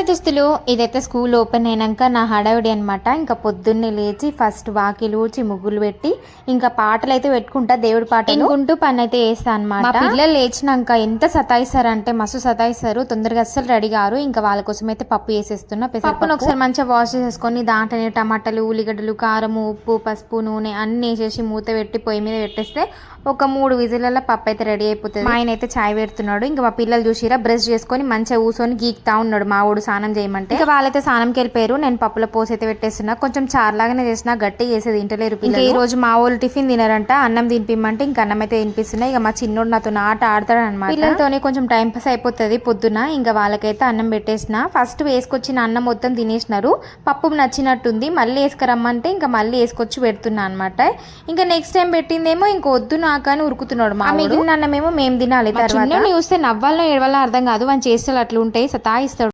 దుస్తులు ఇదైతే school open అయినాక నా హడావిడి అనమాట. ఇంకా పొద్దున్నే లేచి ఫస్ట్ వాకిలు ఊడ్చి ముగ్గులు పెట్టి ఇంకా పాటలు అయితే పెట్టుకుంటా, దేవుడి పాటలు వినుకుంటూ పని అయితే చేస్తా అనమాట. మా పిల్లలు లేచినాక ఎంత సతాయిస్తారంటే మస్తు సతాయిస్తారు, తొందరగా అస్సలు రెడీ గారు. ఇంకా వాళ్ళ కోసం అయితే పప్పు వేసేస్తున్నా. పప్పును ఒకసారి మంచిగా వాష్ చేసుకొని దాంట్లోనే టమాటాలు, ఉల్లిగడ్డలు, కారం, ఉప్పు, పసుపు, నూనె అన్ని వేసేసి మూత పెట్టి పొయ్యి మీద పెట్టేస్తే ఒక 3 విజిల్లలో పప్పు అయితే రెడీ అయిపోతుంది. మా ఆయన అయితే చాయ్ పెడుతున్నాడు. ఇంకా మా పిల్లలు చూసిరా బ్రష్ చేసుకొని మంచిగా కూర్చొని గీక్తా ఉన్నాడు మా ఊడు స్నానం చేయమంటే. ఇంకా వాళ్ళైతే స్నానంకి వెళ్ళిపోయారు. నేను పప్పులో పోసి అయితే పెట్టేస్తున్నా. కొంచెం చారులాగానే చేసిన, గట్టి చేసేది తింటలేరు పిల్లలు. ఈ రోజు మా వాళ్ళు టిఫిన్ తినారంట, అన్నం తినిపిమ్మంటే ఇంకా అన్నం అయితే తినిపిస్తున్నా. ఇక మా చిన్నోడు నాతో ఆట ఆడతాడు అనమాట. పిల్లలతోనే కొంచెం టైం పాస్ అయిపోతుంది పొద్దున. ఇంకా వాళ్ళకైతే అన్నం పెట్టేసిన. ఫస్ట్ వేసుకొచ్చిన అన్నం మొత్తం తినేసినారు. పప్పు నచ్చినట్టుంది, మళ్ళీ వేసుకురమ్మంటే ఇంకా మళ్ళీ వేసుకొచ్చి పెడుతున్నా అనమాట. ఇంకా నెక్స్ట్ టైం పెట్టిందేమో ఇంక వద్దు నాకు అని ఉరుకుతున్నాడు. మా మిగిలిన అన్నమేమో మేము తినాలి. తర్వాత చూస్తే నవ్వాలో ఏడవాలో అర్థం కాదు, వాని చేష్టలు అట్లా ఉంటాయి, సతాయిస్తాడు.